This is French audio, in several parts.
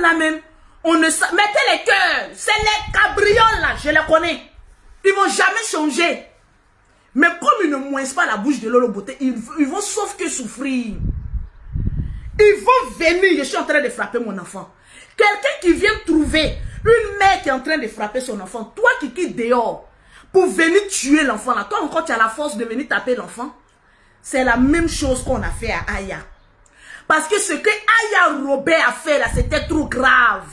là même, on ne sait... Mettez les cœurs. C'est les cabrioles là, je les connais. Ils vont jamais changer. Mais comme ils ne mouessent pas la bouche de Lolo Beauté, ils vont sauf que souffrir. Ils vont venir, je suis en train de frapper mon enfant. Quelqu'un qui vient trouver une mère qui est en train de frapper son enfant, toi qui quittes dehors pour venir tuer l'enfant là, toi encore tu as la force de venir taper l'enfant. C'est la même chose qu'on a fait à Aya. Parce que ce que Aya Robert a fait là, c'était trop grave.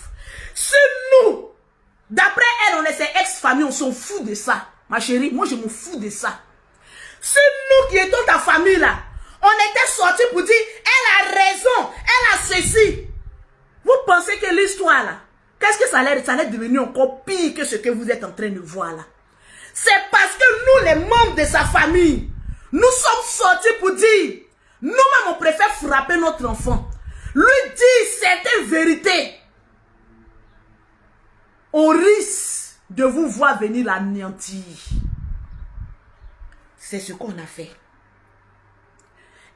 Si nous, d'après elle, on est ses ex-familles, on s'en fout de ça. Ma chérie, moi je me fous de ça. Si nous qui étions ta famille là, on était sortis pour dire, elle a raison, elle a ceci. Vous pensez que l'histoire là, qu'est-ce que ça allait devenir encore pire que ce que vous êtes en train de voir là? C'est parce que nous, les membres de sa famille, nous sommes sortis pour dire, nous-mêmes on préfère frapper notre enfant. Lui dire certaines vérités. On risque de vous voir venir l'anéantir. C'est ce qu'on a fait.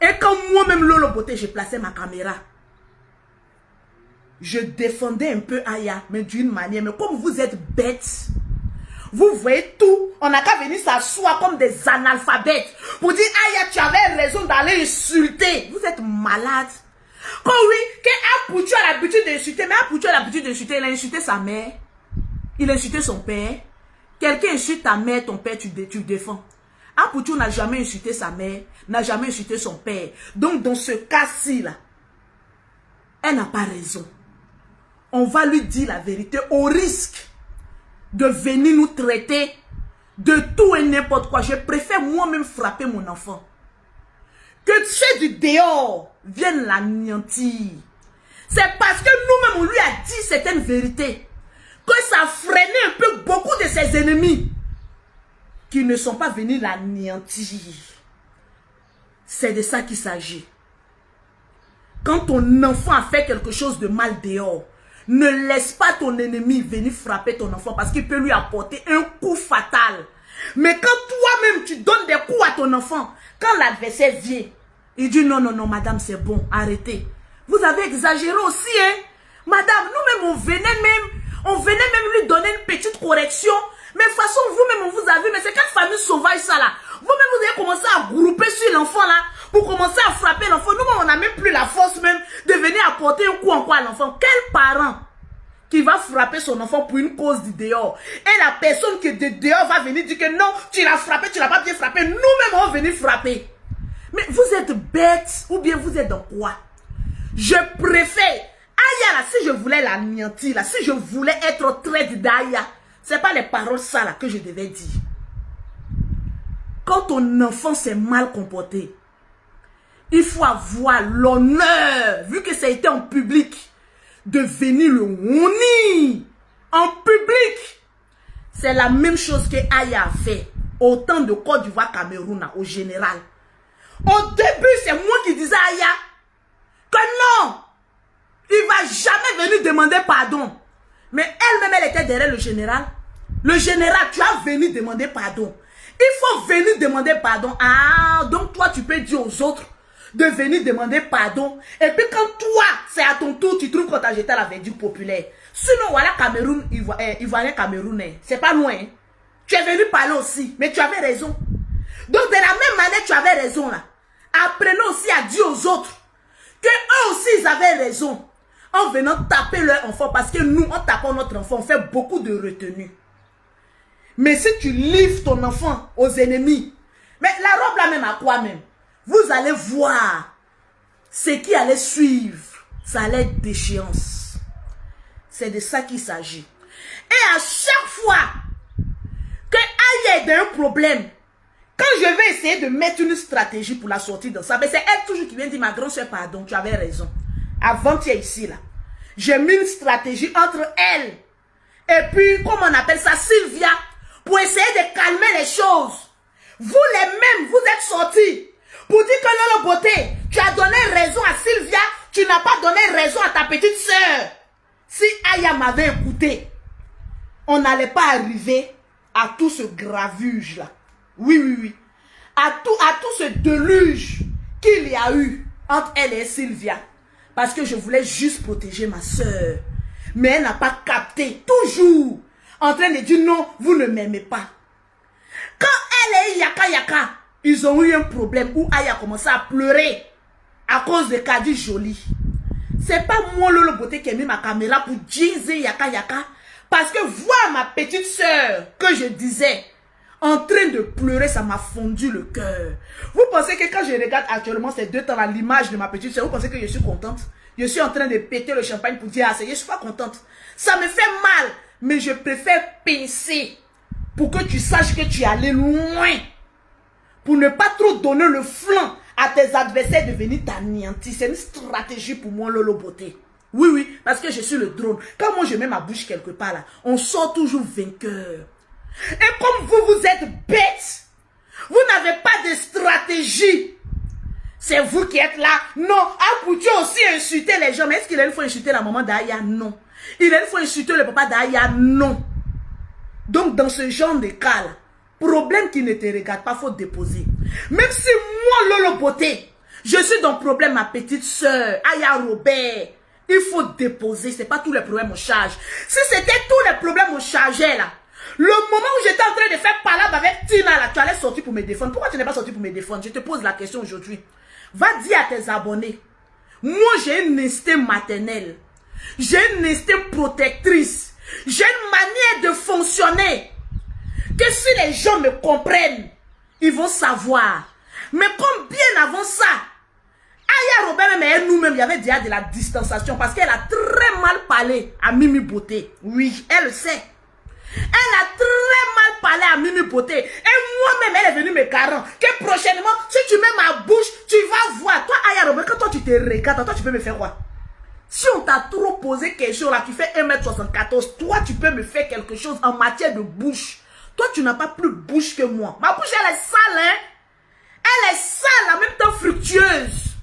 Et quand moi-même, Lolo Beauté, j'ai placé ma caméra, je défendais un peu Aya, mais d'une manière. Mais comme vous êtes bêtes, vous voyez tout, on n'a qu'à venir s'asseoir comme des analphabètes pour dire Aya, tu avais raison d'aller insulter. Vous êtes malade. Quand oui, que Apoutu a l'habitude d'insulter, mais Apoutu a l'habitude d'insulter, il a insulté sa mère, il a insulté son père. Quelqu'un insulte ta mère, ton père, tu défends. Apoutu n'a jamais insulté sa mère, n'a jamais insulté son père. Donc dans ce cas-ci là, elle n'a pas raison. On va lui dire la vérité au risque de venir nous traiter de tout et n'importe quoi. Je préfère moi-même frapper mon enfant que ceux du dehors viennent l'anéantir. C'est parce que nous-mêmes, on lui a dit certaines vérités que ça freinait un peu beaucoup de ses ennemis qui ne sont pas venus l'anéantir. C'est de ça qu'il s'agit. Quand ton enfant a fait quelque chose de mal dehors, ne laisse pas ton ennemi venir frapper ton enfant parce qu'il peut lui apporter un coup fatal. Mais quand toi-même tu donnes des coups à ton enfant, quand l'adversaire vient, il dit non, non, non, madame, c'est bon, arrêtez. Vous avez exagéré aussi, hein. Madame, nous-mêmes, on venait même lui donner une petite correction. Mais de toute façon, vous-même, on vous a vu, mais c'est quelle famille sauvage ça là? Vous-même, vous avez commencé à grouper sur l'enfant là, pour commencer à frapper l'enfant. Nous-mêmes, on n'a même plus la force même de venir apporter un coup en quoi à l'enfant. Quel parent qui va frapper son enfant pour une cause du dehors? Et la personne qui est de dehors va venir dire que non, tu l'as frappé, tu l'as pas bien frappé. Nous-mêmes, on va venir frapper. Mais vous êtes bête ou bien vous êtes dans quoi? Je préfère Aya là, si je voulais l'anéantir là, si je voulais être traite d'Aya, c'est pas les paroles ça là que je devais dire. Quand ton enfant s'est mal comporté, il faut avoir l'honneur, vu que ça a été en public, de venir le honir en public. C'est la même chose que Aya a fait au temps de Côte d'Ivoire Cameroun, au général. Au début, c'est moi qui disais à Aya que non, il va jamais venir demander pardon. Mais elle-même, elle était derrière le général. Le général, tu as venu demander pardon. Il faut venir demander pardon. Ah, donc toi, tu peux dire aux autres de venir demander pardon. Et puis quand toi, c'est à ton tour, tu trouves qu'on t'a jeté la verdure populaire. Sinon, voilà Cameroun, Ivoirien Camerounais. C'est pas loin. Hein. Tu es venu parler aussi, mais tu avais raison. Donc de la même manière, tu avais raison là. Apprenez aussi à dire aux autres que eux aussi, ils avaient raison. En venant taper leur enfant, parce que nous, en tapant notre enfant, on fait beaucoup de retenue. Mais si tu livres ton enfant aux ennemis, mais la robe là même à quoi même? Vous allez voir ce qui allait suivre. Ça allait être déchéance. C'est de ça qu'il s'agit. Et à chaque fois que Aya est dans un problème, quand je vais essayer de mettre une stratégie pour la sortir de ça, mais c'est elle toujours qui vient dire, ma grande soeur, pardon, tu avais raison. Avant-hier ici, là, j'ai mis une stratégie entre elle et puis, comment on appelle ça, Sylvia, pour essayer de calmer les choses. Vous les mêmes, vous êtes sortis pour dire que Lolo Beauté, tu as donné raison à Sylvia, tu n'as pas donné raison à ta petite soeur. Si Aya m'avait écouté, on n'allait pas arriver à tout ce gravuge là. Oui, oui, oui. À tout ce déluge qu'il y a eu entre elle et Sylvia. Parce que je voulais juste protéger ma soeur. Mais elle n'a pas capté. Toujours en train de dire non, vous ne m'aimez pas. Quand elle et Yaka Yaka, ils ont eu un problème où Aya a commencé à pleurer à cause de Kadi Jolie. C'est pas moi, Lolo Beauté, qui ai mis ma caméra pour dire Yaka Yaka. Parce que voir ma petite soeur que je disais en train de pleurer, ça m'a fondu le cœur. Vous pensez que quand je regarde actuellement ces 2 temps là, l'image de ma petite soeur, vous pensez que je suis contente? Je suis en train de péter le champagne pour dire assez. Je suis pas contente. Ça me fait mal. Mais je préfère pincer pour que tu saches que tu es allé loin. Pour ne pas trop donner le flanc à tes adversaires de venir t'anéantir. C'est une stratégie pour moi, Lolo Beauté. Oui, oui, parce que je suis le drone. Quand moi je mets ma bouche quelque part là, on sort toujours vainqueur. Et comme vous êtes bête, vous n'avez pas de stratégie. C'est vous qui êtes là. Non, Apoutu aussi insulter les gens. Mais est-ce qu'il a une fois insulter la maman d'Aya? Non. Il a une fois insulter le papa d'Aya? Non. Donc dans ce genre de cas là, problème qui ne te regarde pas, faut déposer. Même si moi, Lolo Beauté, je suis dans le problème, ma petite soeur, Aya Robert, il faut déposer. C'est pas tous les problèmes au charge. Si c'était tous les problèmes au chargeait là, le moment où j'étais en train de faire palabre avec Tina là, tu allais sortir pour me défendre. Pourquoi tu n'es pas sorti pour me défendre? Je te pose la question aujourd'hui. Va dire à tes abonnés, moi j'ai une instinct maternel, j'ai une instinct protectrice, j'ai une manière de fonctionner, que si les gens me comprennent, ils vont savoir. Mais comme bien avant ça, Aya Robert même et nous-mêmes, il y avait déjà de la distanciation parce qu'elle a très mal parlé à Mimi Beauté. Oui, elle le sait. Elle a très mal parlé à Mimi Beauté. Et moi-même, elle est venue me garantir que prochainement, si tu mets ma bouche, tu vas voir. Toi, Aya Robert, quand toi tu te regardes, toi tu peux me faire quoi? Si on t'a trop posé quelque chose là, tu fais 1m74, toi tu peux me faire quelque chose en matière de bouche. Toi tu n'as pas plus bouche que moi. Ma bouche elle est sale, hein? Elle est sale, en même temps fructueuse.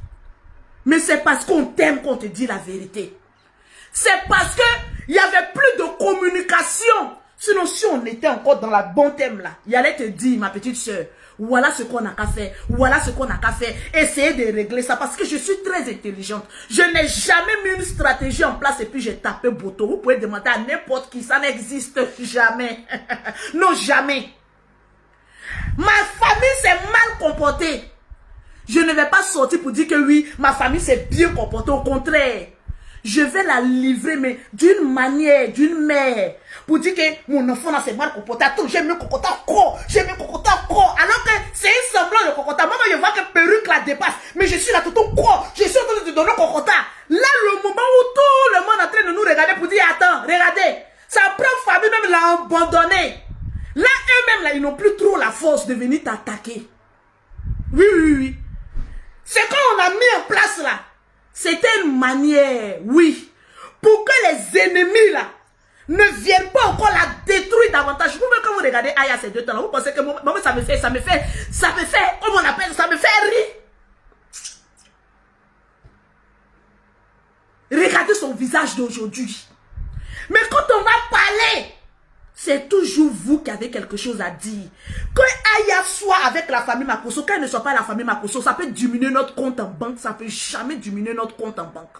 Mais c'est parce qu'on t'aime qu'on te dit la vérité. C'est parce que il n'y avait plus de communication. Sinon, si on était encore dans la bon thème là, il allait te dire, ma petite soeur, voilà ce qu'on a qu'à faire, voilà ce qu'on a qu'à faire. Essayez de régler ça parce que je suis très intelligente. Je n'ai jamais mis une stratégie en place et puis j'ai tapé Boto. Vous pouvez demander à n'importe qui, ça n'existe jamais. Non, jamais. Ma famille s'est mal comportée. Je ne vais pas sortir pour dire que oui, ma famille s'est bien comportée. Au contraire, je vais la livrer, mais d'une manière, d'une mère, pour dire que mon enfant là s'est mal comporté. Attends, j'aime le cocotin encore, j'aime le cocotin encore. Alors que c'est un semblant de cocotin. Moi, je vois que perruque la dépasse, mais je suis là tout au quoi. Je suis en train de te donner le cocotin. Là, le moment où tout le monde est en train de nous regarder pour dire, attends, regardez, sa propre famille même l'a abandonné. Là, eux-mêmes, là, ils n'ont plus trop la force de venir t'attaquer. Oui, oui, oui. C'est quand on a mis en place là. C'était une manière, oui, pour que les ennemis là ne viennent pas encore la détruire davantage. Vous même quand vous regardez Aya ces 2 temps là, vous pensez que moi ça me fait, comment on appelle, ça me fait rire. Regardez son visage d'aujourd'hui. Mais quand on va parler, c'est toujours vous qui avez quelque chose à dire. Que Aya soit avec la famille Makosso, qu'elle ne soit pas la famille Makosso, ça peut diminuer notre compte en banque, ça ne peut jamais diminuer notre compte en banque.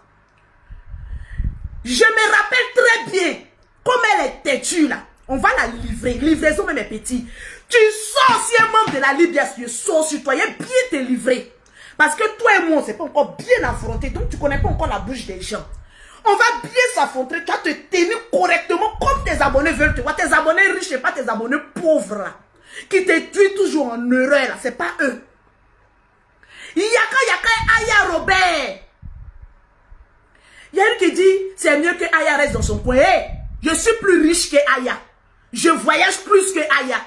Je me rappelle très bien, comme elle est têtue là, on va la livrer, livraison même est petit. Tu sors si un membre de la Libye, je sors sur toi, il est bien te livrer. Parce que toi et moi, on ne s'est pas encore bien affronté, donc tu ne connais pas encore la bouche des gens. On va bien s'affronter, tu vas te tenir correctement comme tes abonnés veulent te voir. Tes abonnés riches et pas tes abonnés pauvres là. Qui te tuent toujours en erreur là, c'est pas eux. Yaka Aya Robert. Il y a une qui dit, c'est mieux que Aya reste dans son coin. Hey, je suis plus riche que Aya. Je voyage plus que Aya.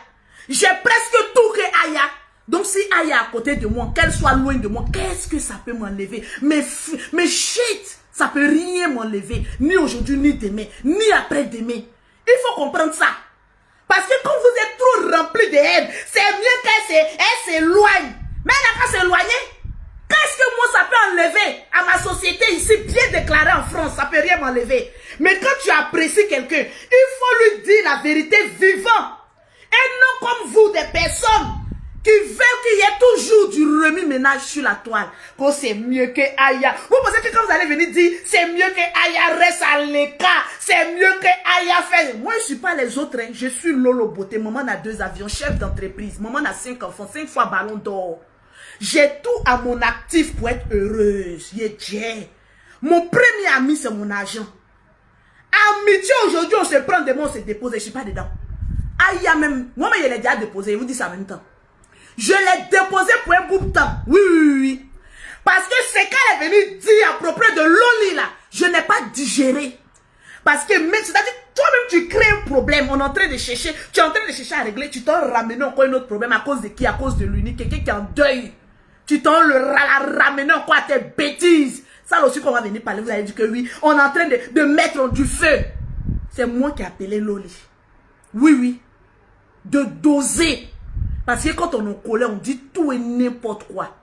J'ai presque tout que Aya. Donc si Aya est à côté de moi, qu'elle soit loin de moi, qu'est-ce que ça peut m'enlever? Mais shit! Ça ne peut rien m'enlever, ni aujourd'hui, ni demain, ni après-demain. Il faut comprendre ça. Parce que quand vous êtes trop rempli de haine, c'est mieux qu'elle s'éloigne. Mais elle n'a qu'à s'éloigner. Qu'est-ce que moi, ça peut enlever à ma société ici, bien déclarée en France? Ça ne peut rien m'enlever. Mais quand tu apprécies quelqu'un, il faut lui dire la vérité vivant. Et non comme vous, des personnes qui veut qu'il y ait toujours du remue-ménage sur la toile. Que c'est mieux que Aya. Vous pensez que quand vous allez venir dire, c'est mieux que Aya reste à l'écart, c'est mieux que Aya fait. Moi, je ne suis pas les autres. Hein. Je suis Lolo Beauté. Maman a 2 avions, chef d'entreprise. Maman a 5 enfants, 5 fois ballon d'or. J'ai tout à mon actif pour être heureuse. Mon premier ami, c'est mon argent. Amitié, aujourd'hui, on se prend des mots, on se dépose. Je ne suis pas dedans. Aya même, moi, je l'ai déjà déposé. Je vous dis ça en même temps. Je l'ai déposé pour un bout de temps. Oui. Parce que c'est qu'elle est venue dire à propos de Loli là, je n'ai pas digéré. Parce que même, c'est-à-dire, toi-même tu crées un problème. On est en train de chercher, tu es en train de chercher à régler. Tu t'en ramènes encore un autre problème à cause de qui? À cause de l'unique, quelqu'un qui est en deuil. Tu t'en ramené encore à tes bêtises. Ça aussi qu'on va venir parler, vous allez dire que oui, on est en train de mettre du feu. C'est moi qui ai appelé Loli. Oui. De doser. Parce que quand on est en colère, on dit tout et n'importe quoi.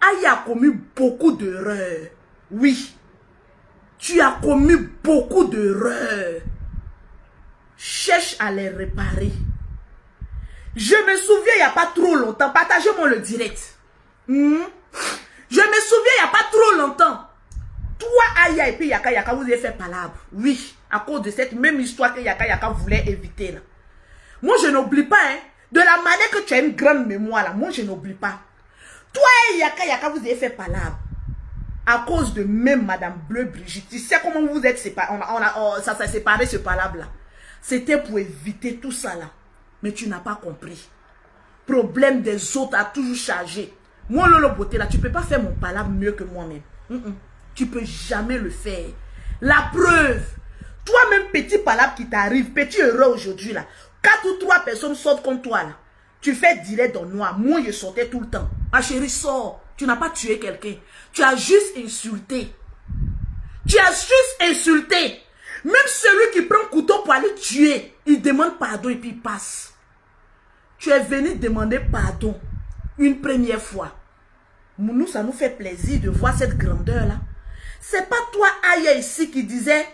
Aya a commis beaucoup d'erreurs. Oui. Tu as commis beaucoup d'erreurs. Cherche à les réparer. Je me souviens il n'y a pas trop longtemps. Partagez-moi le direct. Je me souviens il n'y a pas trop longtemps. Toi, Aya et puis Yaka, vous avez fait palabre. Oui. À cause de cette même histoire que Yaka voulait éviter. Là. Moi, je n'oublie pas, hein. De la manière que tu as une grande mémoire, là, moi, je n'oublie pas. Toi et Yaka, vous avez fait palabre. À cause de même Madame Bleu Brigitte. Tu sais comment vous êtes séparés. Ça s'est séparé, ce palabre-là. C'était pour éviter tout ça, là. Mais tu n'as pas compris. Problème des autres a toujours chargé. Moi, Lolo Beauté, là, tu ne peux pas faire mon palabre mieux que moi-même. Tu ne peux jamais le faire. La preuve. Toi-même, petit palabre qui t'arrive, petit heureux aujourd'hui, là. 4 ou 3 personnes sortent contre toi là. Tu fais direct dans le noir. Moi, je sortais tout le temps. Ma chérie, sors. Tu n'as pas tué quelqu'un. Tu as juste insulté. Tu as juste insulté. Même celui qui prend un couteau pour aller tuer, il demande pardon et puis il passe. Tu es venu demander pardon une première fois. Nous, ça nous fait plaisir de voir cette grandeur-là. C'est pas toi, Aya, ici, qui disait...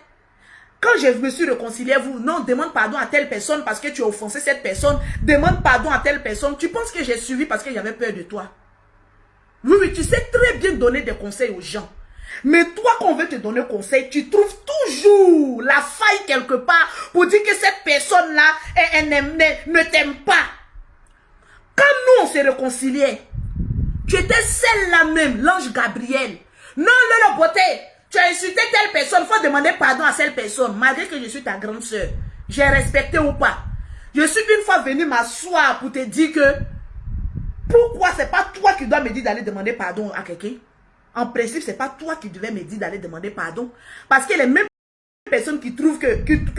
Quand je me suis réconcilié, vous, non, demande pardon à telle personne parce que tu as offensé cette personne. Demande pardon à telle personne. Tu penses que j'ai suivi parce que j'avais peur de toi. Oui, tu sais très bien donner des conseils aux gens. Mais toi, quand on veut te donner conseil, tu trouves toujours la faille quelque part pour dire que cette personne-là, elle ne t'aime pas. Quand nous, on s'est réconciliés, tu étais celle-là même, l'ange Gabriel. Non, Lolo Beauté. Tu as insulté telle personne, il faut demander pardon à cette personne. Malgré que je suis ta grande soeur, j'ai respecté ou pas. Je suis une fois venue m'asseoir pour te dire que pourquoi c'est pas toi qui dois me dire d'aller demander pardon à quelqu'un. En principe, c'est pas toi qui devais me dire d'aller demander pardon. Parce que les mêmes personnes qui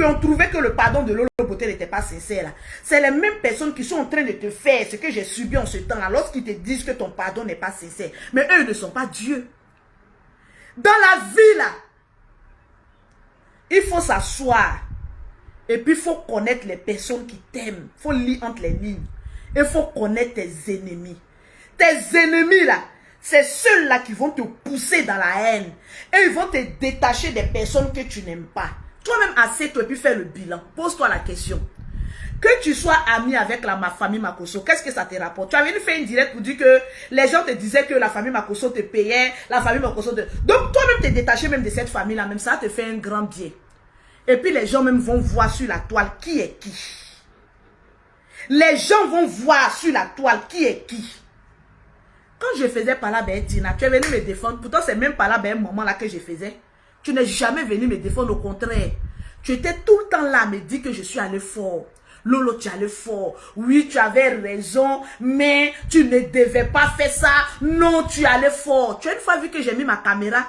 ont trouvé que le pardon de Lolo Beauté n'était pas sincère, c'est les mêmes personnes qui sont en train de te faire ce que j'ai subi en ce temps-là, lorsqu'ils te disent que ton pardon n'est pas sincère. Mais eux ne sont pas Dieu. Dans la vie, là, il faut s'asseoir. Et puis, il faut connaître les personnes qui t'aiment. Il faut lire entre les lignes. Il faut connaître tes ennemis. Tes ennemis, là, c'est ceux-là qui vont te pousser dans la haine. Et ils vont te détacher des personnes que tu n'aimes pas. Toi-même, assieds-toi et puis fais le bilan. Pose-toi la question. Que tu sois ami avec ma famille Makosso, qu'est-ce que ça te rapporte? Tu as venu faire une direct pour dire que les gens te disaient que la famille Makosso te payait, la famille Makosso te... Donc toi-même t'es détaché même de cette famille-là, même ça te fait un grand bien. Et puis les gens même vont voir sur la toile qui est qui. Les gens vont voir sur la toile qui est qui. Quand je faisais par là, ben Tina, tu es venu me défendre. Pourtant c'est même pas là, ben un moment là que je faisais. Tu n'es jamais venu me défendre, au contraire. Tu étais tout le temps là à me dire que je suis allé fort. Lolo, tu allais fort. Oui, tu avais raison, mais tu ne devais pas faire ça. Non, tu allais fort. Tu as une fois vu que j'ai mis ma caméra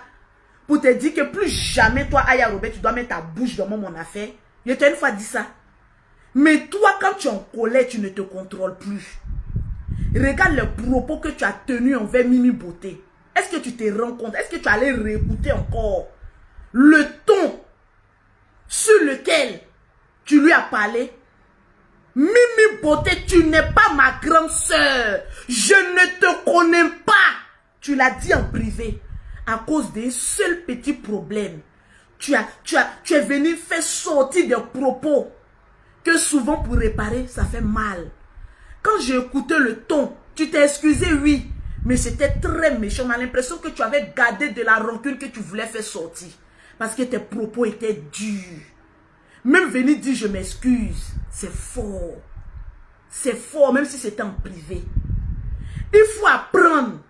pour te dire que plus jamais, toi, Aya Robert, tu dois mettre ta bouche dans mon affaire. Je t'ai une fois dit ça. Mais toi, quand tu es en colère, tu ne te contrôles plus. Regarde les propos que tu as tenus envers Mimi Beauté. Est-ce que tu te rends compte? Est-ce que tu allais réécouter encore le ton sur lequel tu lui as parlé? Mimi Beauté, tu n'es pas ma grande sœur. Je ne te connais pas. Tu l'as dit en privé. À cause d'un seul petit problème. Tu es venu faire sortir des propos que souvent pour réparer, ça fait mal. Quand j'ai écouté le ton Tu t'es excusé, oui. Mais c'était très méchant. On a l'impression que tu avais gardé de la rancune que tu voulais faire sortir. Parce que tes propos étaient durs. Même venir dire je m'excuse, c'est fort. C'est fort, même si c'était en privé. Il faut apprendre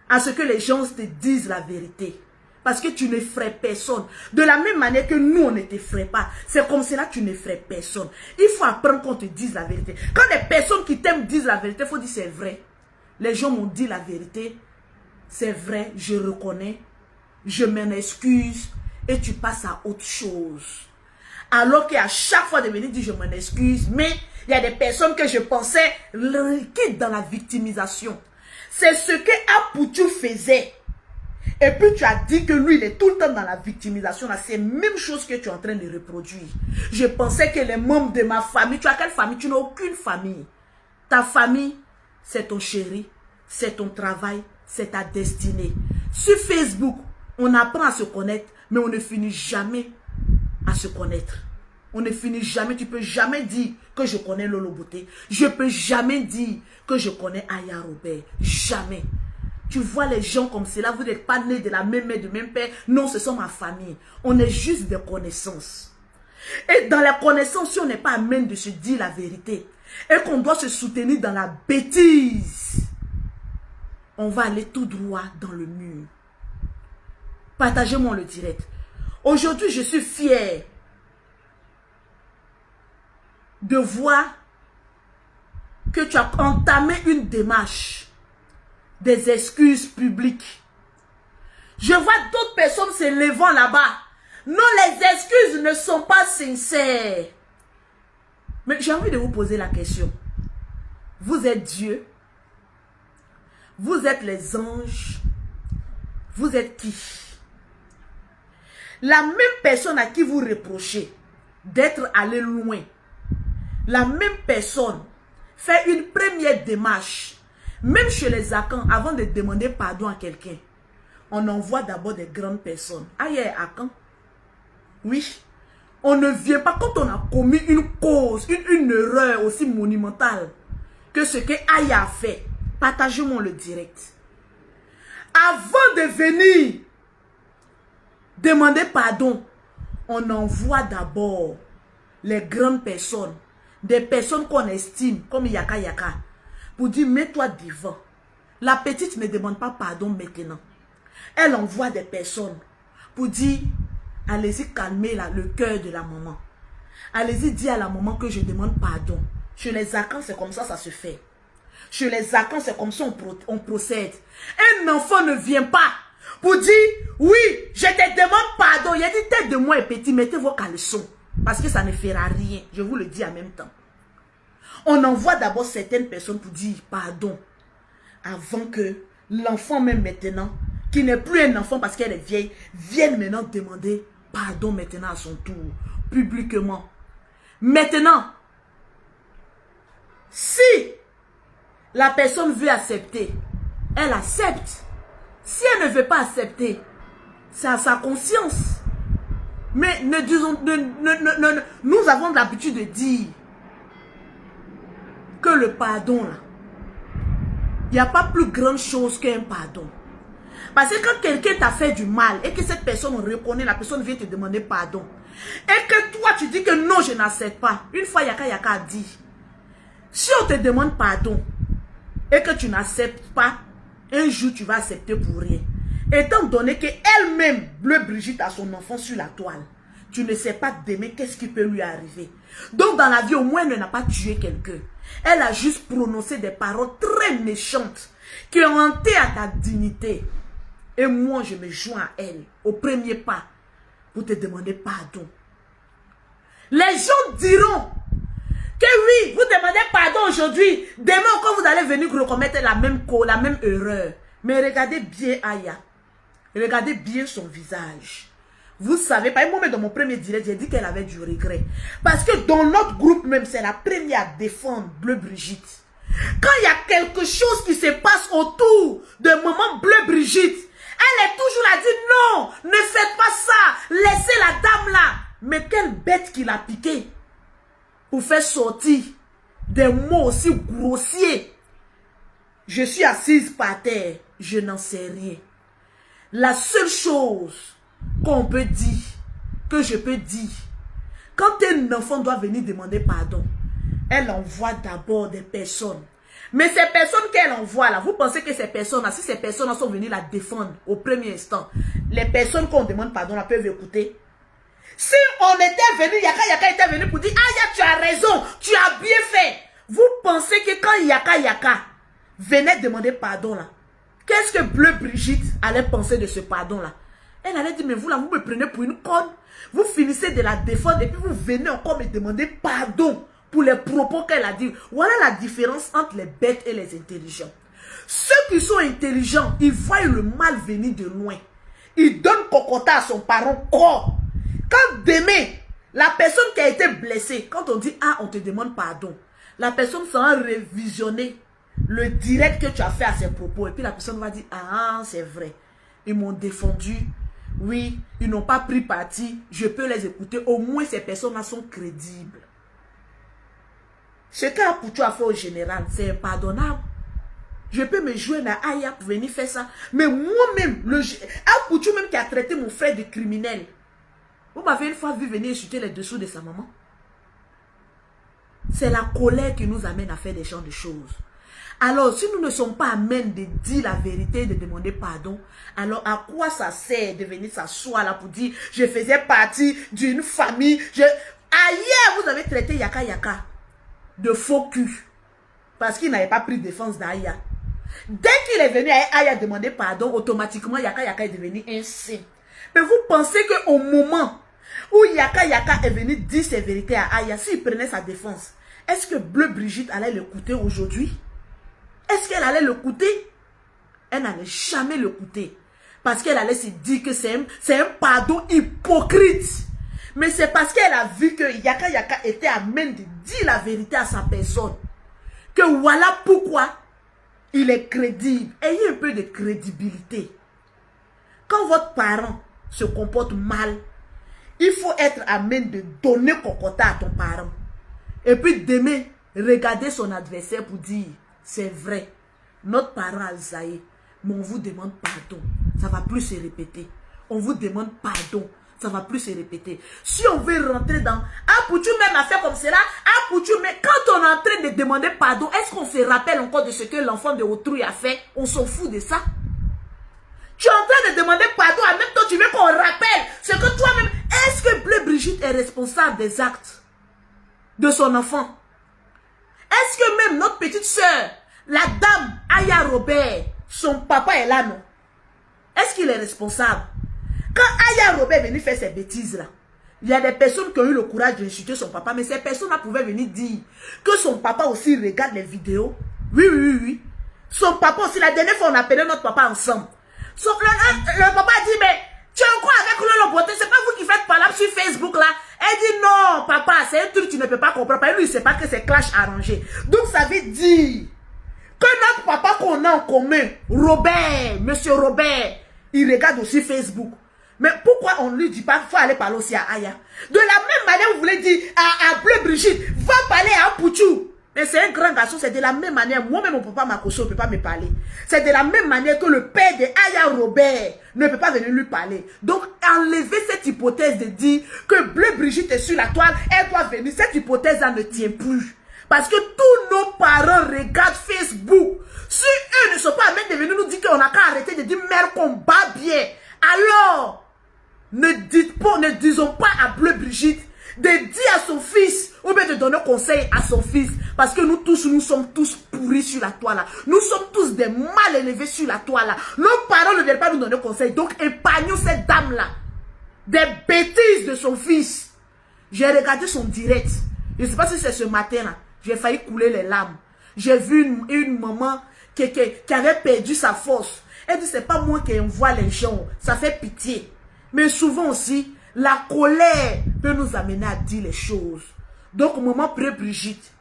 à ce que les gens te disent la vérité. Parce que tu n'effraies personne. De la même manière que nous, on ne t'effraie pas. C'est comme cela que tu n'effraies personne. Il faut apprendre qu'on te dise la vérité. Quand les personnes qui t'aiment disent la vérité, il faut dire c'est vrai. Les gens m'ont dit la vérité. C'est vrai, je reconnais. Je m'en excuse. Et tu passes à autre chose. Alors qu'à chaque fois de venir dire je m'en excuse. Mais il y a des personnes que je pensais qui dans la victimisation. C'est ce que Apoutou faisait. Et puis tu as dit que lui, il est tout le temps dans la victimisation. C'est la même chose que tu es en train de reproduire. Je pensais que les membres de ma famille, tu as quelle famille? Tu n'as aucune famille. Ta famille, c'est ton chéri, c'est ton travail, c'est ta destinée. Sur Facebook, on apprend à se connaître, mais on ne finit jamais à se connaître. On ne finit jamais, tu peux jamais dire que je connais Lolo Beauté. Je peux jamais dire que je connais Aya Robert. Jamais. Tu vois les gens comme cela, vous n'êtes pas nés de la même mère, du même père. Non, ce sont ma famille. On est juste des connaissances. Et dans la connaissance, si on n'est pas à même de se dire la vérité, et qu'on doit se soutenir dans la bêtise, on va aller tout droit dans le mur. Partagez-moi le direct. Aujourd'hui, je suis fier de voir que tu as entamé une démarche des excuses publiques. Je vois d'autres personnes se levant là-bas. Non, les excuses ne sont pas sincères. Mais j'ai envie de vous poser la question. Vous êtes Dieu. Vous êtes les anges. Vous êtes qui? La même personne à qui vous reprochez d'être allé loin, la même personne fait une première démarche. Même chez les Akans, avant de demander pardon à quelqu'un, on envoie d'abord des grandes personnes. Aïe, Akan. Oui. On ne vient pas quand on a commis une cause, une erreur aussi monumentale que ce que Aïe a fait. Partagez-moi le direct. Avant de venir demander pardon, on envoie d'abord les grandes personnes, des personnes qu'on estime, comme Yaka Yaka, pour dire, mets-toi devant. La petite ne demande pas pardon maintenant. Elle envoie des personnes pour dire, allez-y calmer le cœur de la maman. Allez-y dire à la maman que je demande pardon. Chez les Akans, c'est comme ça, ça se fait. Chez les Akans, c'est comme ça on procède. Un enfant ne vient pas pour dire, oui, je te demande pardon. Il a dit, tête de moi est petit, mettez vos caleçons. Parce que ça ne fera rien. Je vous le dis en même temps. On envoie d'abord certaines personnes pour dire pardon. Avant que l'enfant même maintenant, qui n'est plus un enfant parce qu'elle est vieille, vienne maintenant demander pardon maintenant à son tour. Publiquement. Maintenant, si la personne veut accepter, elle accepte. Si elle ne veut pas accepter, c'est à sa conscience. Mais ne disons, nous avons l'habitude de dire que le pardon, là, il n'y a pas plus grande chose qu'un pardon. Parce que quand quelqu'un t'a fait du mal et que cette personne reconnaît, la personne vient te demander pardon. Et que toi, tu dis que non, je n'accepte pas. Une fois, Yaka Yaka a dit, si on te demande pardon et que tu n'acceptes pas, un jour, tu vas accepter pour rien. Étant donné qu'elle-même, Bleu Brigitte, a son enfant sur la toile, tu ne sais pas demain qu'est-ce qui peut lui arriver. Donc, dans la vie, au moins, elle n'a pas tué quelqu'un. Elle a juste prononcé des paroles très méchantes qui ont hanté à ta dignité. Et moi, je me joins à elle, au premier pas, pour te demander pardon. Les gens diront que oui, vous demandez pardon aujourd'hui. Demain, quand vous allez venir recommettre la même erreur. Mais regardez bien Aya. Regardez bien son visage. Vous savez, par exemple, dans mon premier direct, j'ai dit qu'elle avait du regret. Parce que dans notre groupe même, c'est la première à défendre Bleu Brigitte. Quand il y a quelque chose qui se passe autour de maman Bleu Brigitte, elle est toujours là, dit non, ne faites pas ça, laissez la dame là. Mais quelle bête qui l'a piqué pour faire sortir des mots aussi grossiers Je suis assise par terre. Je n'en sais rien. La seule chose qu'on peut dire, que je peux dire, quand un enfant doit venir demander pardon, elle envoie d'abord des personnes. Mais ces personnes qu'elle envoie là, vous pensez que ces personnes là, si ces personnes là sont venues la défendre au premier instant, les personnes qu'on demande pardon là peuvent écouter? Si on était venu, Yaka était venu pour dire, Aya, tu as raison, tu as bien fait. Vous pensez que quand Yaka venait demander pardon là, qu'est-ce que Bleu Brigitte allait penser de ce pardon là? Elle allait dire, mais vous là, vous me prenez pour une conne. Vous finissez de la défendre et puis vous venez encore me demander pardon pour les propos qu'elle a dit. Voilà la différence entre les bêtes et les intelligents. Ceux qui sont intelligents, ils voient le mal venir de loin. Ils donnent cocotta à son parent corps. Quand demain, la personne qui a été blessée, quand on dit, ah, on te demande pardon, la personne sera révisionner le direct que tu as fait à ses propos. Et puis la personne va dire, ah, c'est vrai. Ils m'ont défendu. Oui, ils n'ont pas pris parti. Je peux les écouter. Au moins, ces personnes-là sont crédibles. Ce qu'Apoutou a fait au général, c'est impardonnable. Je peux me joindre à Aya pour venir faire ça. Mais moi-même, Apoutou même qui a traité mon frère de criminel. Vous m'avez une fois vu venir insulter les dessous de sa maman. C'est la colère qui nous amène à faire des genres de choses. Alors, si nous ne sommes pas amènes de dire la vérité, de demander pardon, alors à quoi ça sert de venir s'asseoir là pour dire je faisais partie d'une famille. Ailleurs, vous avez traité Yaka de faux cul. Parce qu'il n'avait pas pris défense d'Aya. Dès qu'il est venu à Aya demander pardon, automatiquement Yaka est devenu un saint. Mais vous pensez qu'au moment où Yaka est venu dire ses vérités à Aya, s'il prenait sa défense, est-ce que Bleu Brigitte allait l'écouter aujourd'hui? Est-ce qu'elle allait l'écouter? Elle n'allait jamais l'écouter. Parce qu'elle allait se dire que c'est un pardon hypocrite. Mais c'est parce qu'elle a vu que Yaka était amène de dire la vérité à sa personne. Que voilà pourquoi il est crédible. Ayez un peu de crédibilité. Quand votre parent se comporte mal, il faut être amène de donner cocotta à ton parent. Et puis demain, regarder son adversaire pour dire, c'est vrai, notre parent a zaï, mais on vous demande pardon. Ça ne va plus se répéter. On vous demande pardon. Ça ne va plus se répéter. Si on veut rentrer dans... Apoutou même a fait comme cela. Apoutou, mais quand on est en train de demander pardon, est-ce qu'on se rappelle encore de ce que l'enfant de autrui a fait? On s'en fout de ça. Tu es en train de demander pardon, en même temps tu veux qu'on rappelle ce que toi-même... Est-ce que Bleu Brigitte est responsable des actes de son enfant? Est-ce que même notre petite soeur, la dame Aya Robert, son papa est là, non? Est-ce qu'il est responsable? Quand Aya Robert est venu faire ces bêtises-là, il y a des personnes qui ont eu le courage d'insulter son papa, mais ces personnes-là pouvaient venir dire que son papa aussi regarde les vidéos. Oui. Son papa aussi, la dernière fois on appelait notre papa ensemble. Le papa a dit, mais tu es encore avec le Loboté, c'est pas vous qui faites parler sur Facebook là. Elle dit non, papa, c'est un truc que tu ne peux pas comprendre. Lui, il ne sait pas que c'est clash arrangé. Donc ça veut dire que notre papa qu'on a en commun, Robert, monsieur Robert, il regarde aussi Facebook. Mais pourquoi on ne lui dit pas, il faut aller parler aussi à Aya? De la même manière, vous voulez dire à Bleu Brigitte, va parler à Apoutou. Mais c'est un grand garçon, c'est de la même manière. Moi-même, mon papa Makoso ne peut pas me parler. C'est de la même manière que le père de Aya Robert ne peut pas venir lui parler. Donc, enlever cette hypothèse de dire que Bleu Brigitte est sur la toile, elle doit venir. Cette hypothèse-là ne tient plus. Parce que tous nos parents regardent Facebook. Si eux ne sont pas même de venir nous dire qu'on a qu'à arrêter de dire mère qu'on bat bien, alors ne disons pas à Bleu Brigitte de dire à son fils ou bien de donner conseil à son fils. Parce que nous sommes tous pourris sur la toile là. Nous sommes tous des mal élevés sur la toile là. Nos parents ne viennent pas nous donner conseil. Donc épargnons cette dame là des bêtises de son fils. J'ai regardé son direct. Je ne sais pas si c'est ce matin là. J'ai failli couler les larmes. J'ai vu une maman qui avait perdu sa force. Elle dit, c'est pas moi qui envoie les gens. Ça fait pitié. Mais souvent aussi, la colère peut nous amener à dire les choses. Donc, maman Brigitte,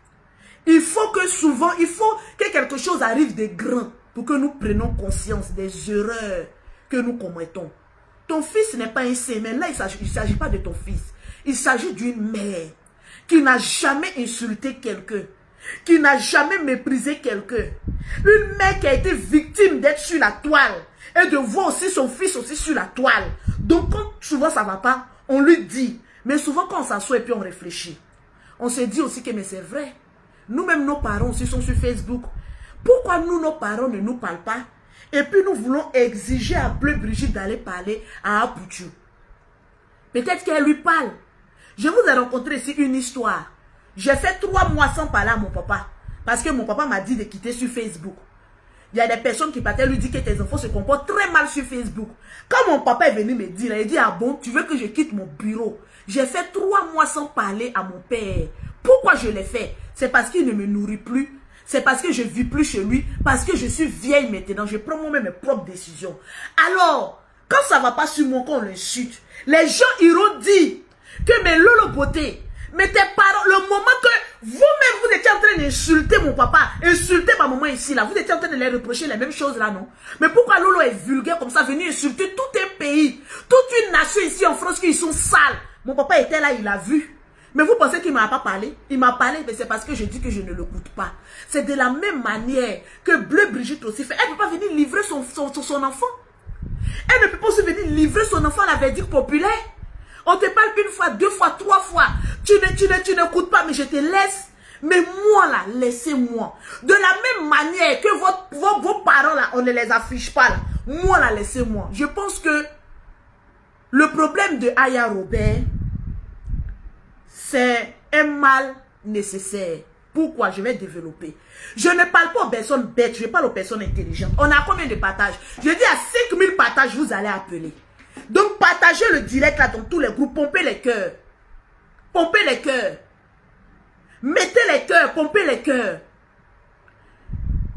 il faut que quelque chose arrive de grand pour que nous prenions conscience des erreurs que nous commettons. Ton fils n'est pas un saint, mais là, il ne s'agit pas de ton fils. Il s'agit d'une mère qui n'a jamais insulté quelqu'un. qui n'a jamais méprisé quelqu'un. Une mère qui a été victime d'être sur la toile et de voir aussi son fils aussi sur la toile. Donc quand souvent ça ne va pas, on lui dit. Mais souvent quand on s'assoit et puis on réfléchit, on se dit aussi que mais c'est vrai. Nous-mêmes, nos parents aussi sont sur Facebook. Pourquoi nous, nos parents ne nous parlent pas? Et puis nous voulons exiger à Bleu Brigitte d'aller parler à Apoutu. Peut-être qu'elle lui parle. Je vous ai rencontré ici une histoire. J'ai fait 3 mois sans parler à mon papa. Parce que mon papa m'a dit de quitter sur Facebook. Il y a des personnes qui partaient lui dire que tes enfants se comportent très mal sur Facebook. Quand mon papa est venu me dire, il dit, ah bon, tu veux que je quitte mon bureau? J'ai fait 3 mois sans parler à mon père. Pourquoi je l'ai fait? C'est parce qu'il ne me nourrit plus. C'est parce que je ne vis plus chez lui. Parce que je suis vieille maintenant. Je prends moi-même mes propres décisions. Alors, quand ça ne va pas sur moi, quand on l'insulte, les gens iront dire que mais Lolo Beauté, mais tes parents, le moment que vous-même vous étiez en train d'insulter mon papa, insulter ma maman ici, là, vous étiez en train de les reprocher les mêmes choses là, non? Mais pourquoi Lolo est vulgaire comme ça, venir insulter tout un pays, toute une nation ici en France, qu'ils sont sales? Mon papa était là, il a vu. Mais vous pensez qu'il ne m'a pas parlé? Il m'a parlé, mais c'est parce que je dis que je ne l'écoute pas. C'est de la même manière que Bleu Brigitte aussi fait. Elle ne peut pas venir livrer son enfant. Elle ne peut pas aussi venir livrer son enfant à la verdict populaire. On te parle 1 fois, 2 fois, 3 fois. Tu n'écoutes pas, mais je te laisse. Mais moi là, laissez-moi. De la même manière que vos parents là, on ne les affiche pas là. Moi là, laissez-moi. Je pense que le problème de Aya Robert, c'est un mal nécessaire. Pourquoi? Je vais développer. Je ne parle pas aux personnes bêtes, je parle aux personnes intelligentes. On a combien de partages? Je dis à 5000 partages, vous allez appeler. Donc partagez le direct là dans tous les groupes, pompez les cœurs. Pompez les cœurs. Mettez les cœurs, pompez les cœurs.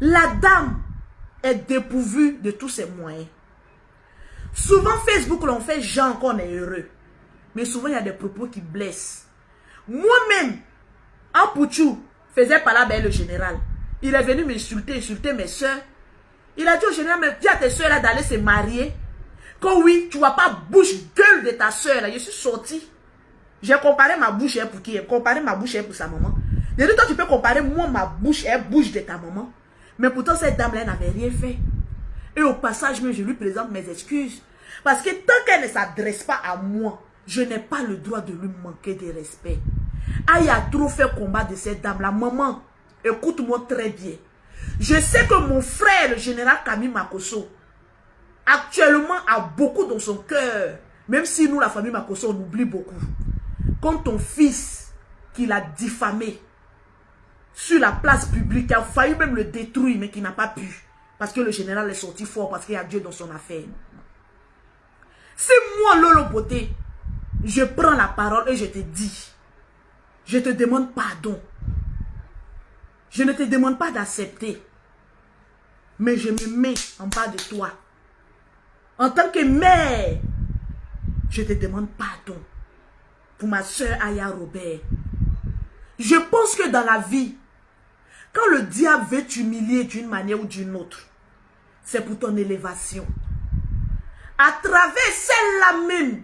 La dame est dépourvue de tous ses moyens. Souvent Facebook, on fait genre qu'on est heureux. Mais souvent il y a des propos qui blessent. Moi-même, Apoutu faisait parler avec le général. Il est venu m'insulter, insulter mes soeurs. Il a dit au général, mais dis à tes soeurs là d'aller se marier. Quand oui, tu ne vois pas bouche gueule de ta soeur là. Je suis sorti. J'ai comparé ma bouche pour qui? J'ai comparé ma bouche pour sa maman. J'ai dit, toi tu peux comparer moi ma bouche et bouche de ta maman. Mais pourtant cette dame là n'avait rien fait. Et au passage même je lui présente mes excuses. Parce que tant qu'elle ne s'adresse pas à moi, je n'ai pas le droit de lui manquer de respect. Aïe a trop fait combat de cette dame là. Maman, écoute-moi très bien. Je sais que mon frère, le général Camille Makosso, actuellement a beaucoup dans son cœur. Même si nous, la famille Makosso, on oublie beaucoup. Quand ton fils, qu'il a diffamé sur la place publique, qui a failli même le détruire, mais qui n'a pas pu. Parce que le général est sorti fort, parce qu'il y a Dieu dans son affaire. Si moi, Lolo Beauté, je prends la parole et je te dis, je te demande pardon. Je ne te demande pas d'accepter. Mais je me mets en bas de toi. En tant que mère, je te demande pardon. Pour ma soeur Aya Robert. Je pense que dans la vie, quand le diable veut t'humilier d'une manière ou d'une autre, c'est pour ton élévation. À travers celle-là même,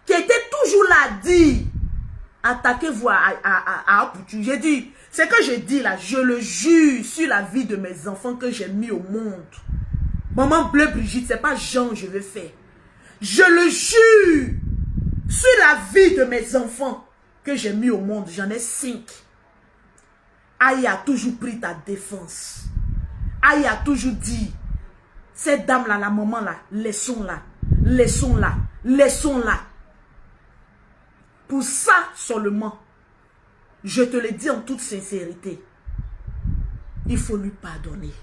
qui était toujours là à dire, attaquez-vous à Apoutu. J'ai dit, ce que je dis là, je le jure sur la vie de mes enfants que j'ai mis au monde. Maman Bleu Brigitte, c'est pas Jean je veux faire. Je le jure sur la vie de mes enfants que j'ai mis au monde. J'en ai 5. Aïe a toujours pris ta défense. Aïe a toujours dit, cette dame-là, la maman là, laissons-la, laissons-la, laissons-la. Pour ça seulement, je te le dis en toute sincérité, il faut lui pardonner.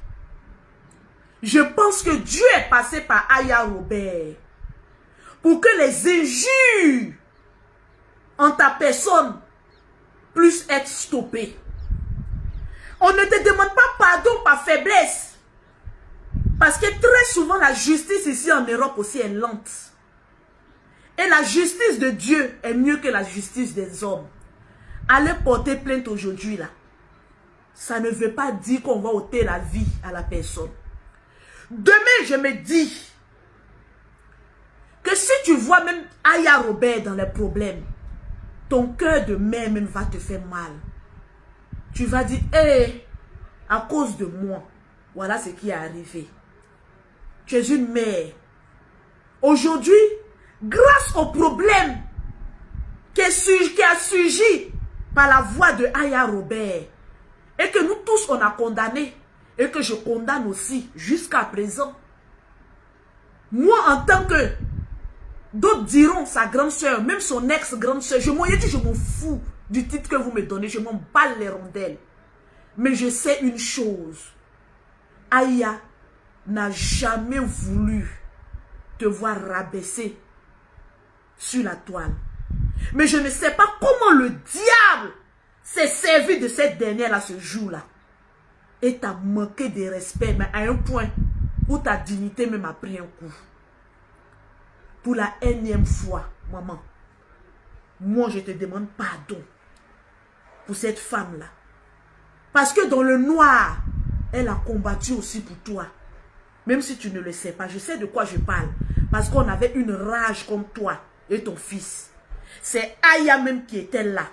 Je pense que Dieu est passé par Aya Robert pour que les injures en ta personne puissent être stoppées. On ne te demande pas pardon par faiblesse. Parce que très souvent, la justice ici en Europe aussi est lente. Et la justice de Dieu est mieux que la justice des hommes. Aller porter plainte aujourd'hui, là, ça ne veut pas dire qu'on va ôter la vie à la personne. Demain, je me dis que si tu vois même Aya Robert dans les problèmes, ton cœur de mère même va te faire mal. tu vas dire, hé, à cause de moi, voilà ce qui est arrivé. Tu es une mère. Aujourd'hui, grâce au problème qui a surgi par la voix de Aya Robert, et que nous tous on a condamné, et que je condamne aussi jusqu'à présent, moi en tant que, d'autres diront sa grande soeur, même son ex-grande soeur, je m'en fous du titre que vous me donnez, je m'en bats les rondelles. Mais je sais une chose, Aya n'a jamais voulu te voir rabaisser sur la toile. Mais je ne sais pas comment le diable s'est servi de cette dernière-là ce jour-là. Et t'a manqué de respect, mais à un point où ta dignité même a pris un coup. Pour la énième fois, maman, moi je te demande pardon pour cette femme-là. Parce que dans le noir, elle a combattu aussi pour toi. Même si tu ne le sais pas, je sais de quoi je parle. Parce qu'on avait une rage comme toi et ton fils. C'est Aya même qui était là.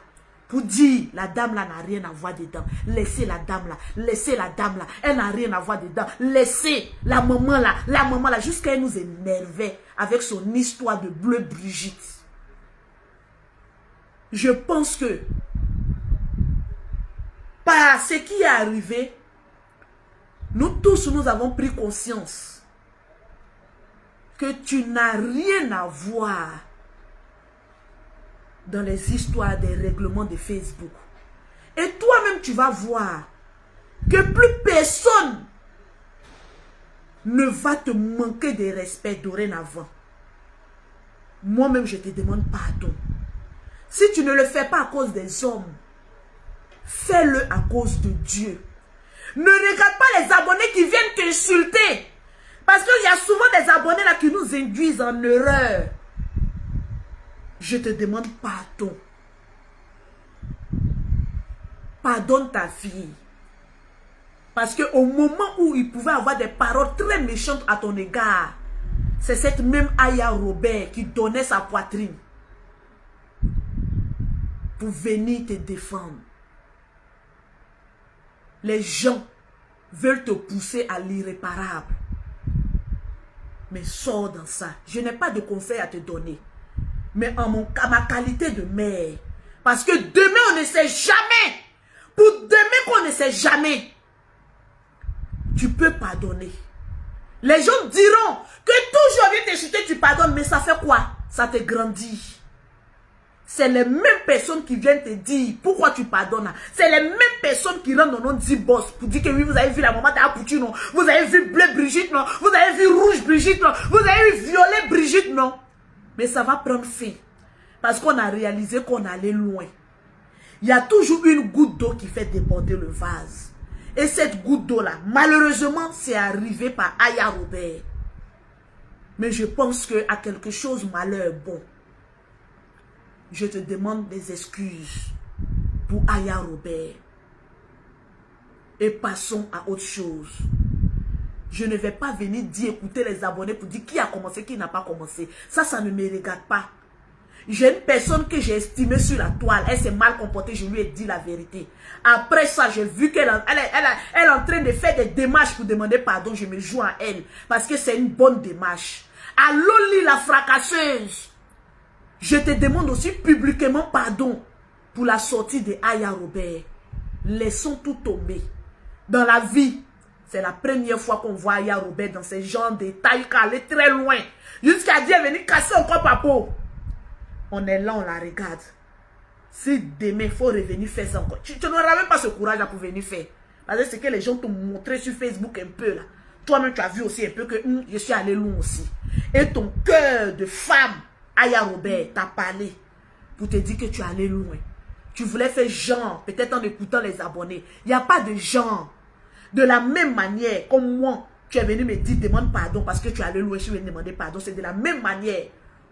Pour dire, la dame là n'a rien à voir dedans. Laissez la dame là. Laissez la dame là. Elle n'a rien à voir dedans. Laissez la maman là. La maman là. Jusqu'à elle nous énervait avec son histoire de bleu Brigitte. Je pense que par ce qui est arrivé, nous tous, nous avons pris conscience que tu n'as rien à voir dans les histoires des règlements de Facebook. Et toi-même, tu vas voir que plus personne ne va te manquer de respect dorénavant. Moi-même, je te demande pardon. Si tu ne le fais pas à cause des hommes, fais-le à cause de Dieu. Ne regarde pas les abonnés qui viennent t'insulter. Parce qu'il y a souvent des abonnés là qui nous induisent en erreur. Je te demande pardon. Pardonne ta fille. Parce qu'au moment où il pouvait avoir des paroles très méchantes à ton égard, c'est cette même Aya Robert qui donnait sa poitrine pour venir te défendre. Les gens veulent te pousser à l'irréparable. Mais sors dans ça. Je n'ai pas de conseil à te donner. Mais à ma qualité de mère. Parce que demain, on ne sait jamais. Pour demain qu'on ne sait jamais. Tu peux pardonner. Les gens diront que toujours vient t'insulter, tu pardonnes. Mais ça fait quoi? Ça te grandit. C'est les mêmes personnes qui viennent te dire pourquoi tu pardonnes. C'est les mêmes personnes qui rentrent dans nos 10 boss pour dire que oui, vous avez vu la maman d'Apoutu, non? Vous avez vu bleu Brigitte, non? Vous avez vu rouge Brigitte, non? Vous avez vu violet Brigitte, non? Mais ça va prendre fin. Parce qu'on a réalisé qu'on allait loin. Il y a toujours une goutte d'eau qui fait déborder le vase. Et cette goutte d'eau-là, malheureusement, c'est arrivé par Aya Robert. Mais je pense qu'à quelque chose, malheur bon. Je te demande des excuses pour Aya Robert. Et passons à autre chose. Je ne vais pas venir dire, écouter les abonnés pour dire qui a commencé, qui n'a pas commencé. Ça ne me regarde pas. J'ai une personne que j'ai estimée sur la toile. Elle s'est mal comportée, je lui ai dit la vérité. Après ça, j'ai vu qu'elle est en train de faire des démarches pour demander pardon. Je me joins à elle. Parce que c'est une bonne démarche. À Loli, la fracasseuse. Je te demande aussi publiquement pardon pour la sortie de Aya Robert. Laissons tout tomber. Dans la vie, c'est la première fois qu'on voit Aya Robert dans ce genre de détails, qu'elle est très loin. Jusqu'à dire venir casser encore papo. On est là, on la regarde. Si demain, il faut revenir faire ça encore. Tu n'auras même pas ce courage pour venir faire. Parce que c'est que les gens t'ont montré sur Facebook un peu là. Toi-même, tu as vu aussi un peu que je suis allé loin aussi. Et ton cœur de femme, Aya Robert, t'a parlé pour te dire que tu es allé loin. Tu voulais faire genre, peut-être en écoutant les abonnés. Il n'y a pas de genre. De la même manière, comme moi, tu es venu me dire, demande pardon parce que tu es allé loin, je suis venu demander pardon. C'est de la même manière.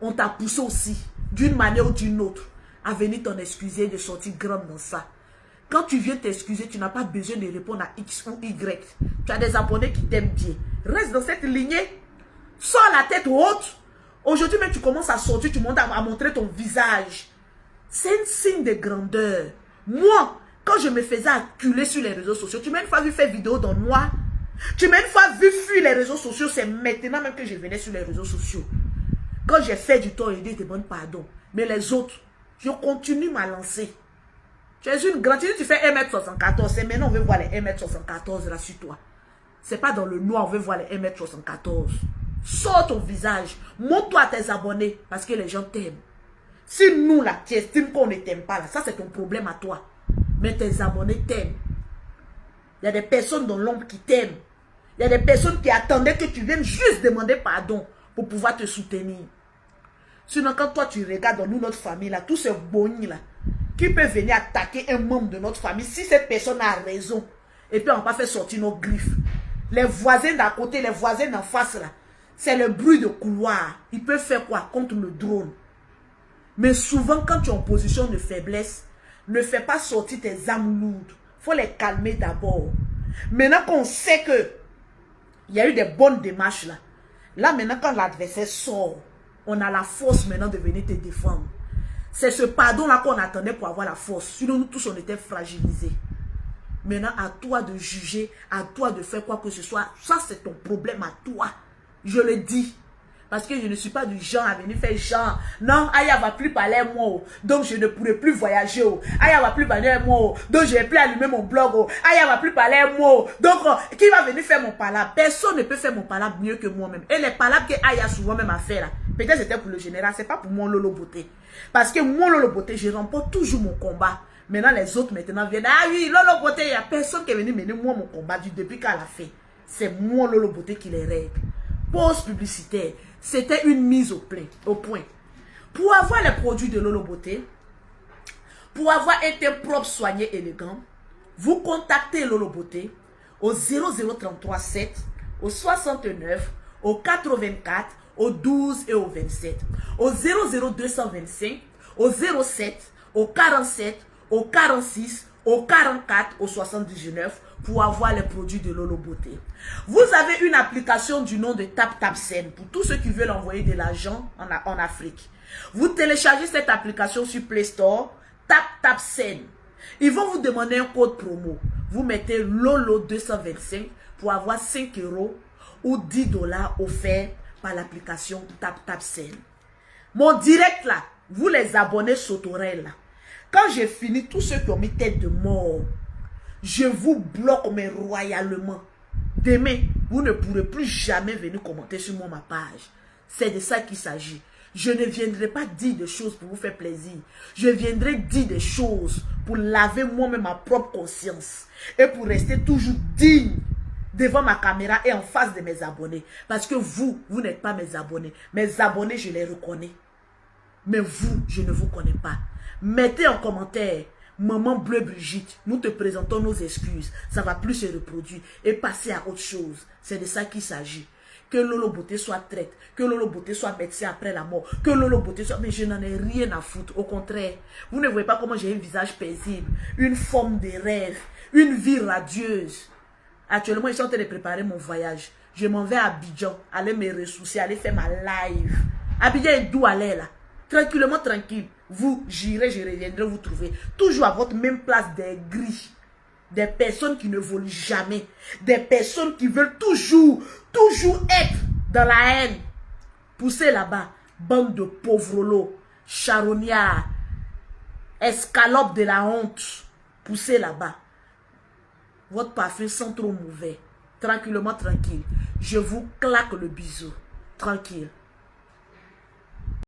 On t'a poussé aussi, d'une manière ou d'une autre, à venir t'en excuser, de sortir grande dans ça. Quand tu viens t'excuser, tu n'as pas besoin de répondre à X ou Y. Tu as des abonnés qui t'aiment bien. Reste dans cette lignée. Sors la tête haute. Aujourd'hui même, tu commences à sortir, tu montes à montrer ton visage. C'est un signe de grandeur. Moi, Quand je me faisais acculer sur les réseaux sociaux, tu m'as une fois vu faire vidéo dans noir. Tu m'as une fois vu fuir les réseaux sociaux. C'est maintenant même que je venais sur les réseaux sociaux. Quand j'ai fait du tort, je demande pardon. Mais les autres, je continue ma lancée. Tu es une grande, tu fais 1m74. C'est maintenant on veut voir les 1m74 là sur toi. C'est pas dans le noir, on veut voir les 1m74. Sors ton visage. Montre-toi à tes abonnés parce que les gens t'aiment. Si nous là, tu estimes qu'on ne t'aime pas là, ça c'est ton problème à toi. Mais tes abonnés t'aiment. Il y a des personnes dans l'ombre qui t'aiment. Il y a des personnes qui attendaient que tu viennes juste demander pardon pour pouvoir te soutenir. Sinon, quand toi tu regardes dans nous, notre famille là, tous ces bonnies là, qui peut venir attaquer un membre de notre famille, si cette personne a raison, et puis on va pas faire sortir nos griffes. Les voisins d'à côté, les voisins d'en face là, c'est le bruit de couloir. Ils peuvent faire quoi contre le drone? Mais souvent, quand tu es en position de faiblesse, ne fais pas sortir tes âmes lourdes. Il faut les calmer d'abord. Maintenant qu'on sait que il y a eu des bonnes démarches là, là maintenant quand l'adversaire sort, on a la force maintenant de venir te défendre. C'est ce pardon-là qu'on attendait pour avoir la force. Sinon, nous tous, on était fragilisés. Maintenant, à toi de juger, à toi de faire quoi que ce soit. Ça, c'est ton problème à toi. Je le dis. Parce que je ne suis pas du genre à venir faire genre. Non, Aya va plus parler à moi. Donc, je ne pourrai plus voyager. Aya va plus parler à moi. Donc, je ne vais plus allumer mon blog. Aya va plus parler à moi. Donc, qui va venir faire mon palabre? Personne ne peut faire mon palabre mieux que moi-même. Et les palabres que Aya souvent même a fait là, peut-être c'était pour le général, c'est pas pour mon Lolo Beauté. Parce que mon Lolo Beauté, je remporte toujours mon combat. Maintenant, les autres maintenant viennent. Ah oui, Lolo Beauté, il n'y a personne qui est venu mener moi mon combat depuis qu'elle a fait. C'est mon Lolo Beauté qui les règle. Pause publicitaire. C'était une mise au point. Pour avoir les produits de Lolo Beauté, pour avoir un teint propre, soigné, élégant, vous contactez Lolo Beauté au 00337, au 69, au 84, au 12 et au 27, au 00225, au 07, au 47, au 46, au 44, au 79 pour avoir les produits de Lolo Beauté. Vous avez une application du nom de TapTapSend pour tous ceux qui veulent envoyer de l'argent en Afrique. Vous téléchargez cette application sur Play Store, TapTapSend. Ils vont vous demander un code promo. Vous mettez Lolo 225 pour avoir 5 € ou 10 $ offerts par l'application TapTapSend. Mon direct là, vous les abonnés sauterelles là. Quand j'ai fini, tous ceux qui ont mis tête de mort, je vous bloque mais royalement. Demain, vous ne pourrez plus jamais venir commenter sur ma page. C'est de ça qu'il s'agit. Je ne viendrai pas dire des choses pour vous faire plaisir. Je viendrai dire des choses pour laver moi-même ma propre conscience. Et pour rester toujours digne devant ma caméra et en face de mes abonnés. Parce que vous n'êtes pas mes abonnés. Mes abonnés, je les reconnais. Mais vous, je ne vous connais pas. Mettez en commentaire, Maman Bleu Brigitte, nous te présentons nos excuses. Ça va plus se reproduire et passer à autre chose. C'est de ça qu'il s'agit. Que Lolo Beauté soit traite, que Lolo Beauté soit médecin après la mort, que Lolo Beauté soit... Mais je n'en ai rien à foutre. Au contraire, vous ne voyez pas comment j'ai un visage paisible, une forme de rêve, une vie radieuse. Actuellement, je suis en train de préparer mon voyage. Je m'en vais à Abidjan, aller me ressourcer, aller faire ma live. Abidjan est d'où aller là? Tranquillement, tranquille. Vous, j'irai, je reviendrai vous trouver. Toujours à votre même place des gris. Des personnes qui ne volent jamais. Des personnes qui veulent toujours être dans la haine. Poussez là-bas. Bande de pauvres charognards, escalopes de la honte. Poussez là-bas. Votre parfum sent trop mauvais. Tranquillement, tranquille. Je vous claque le bisou. Tranquille.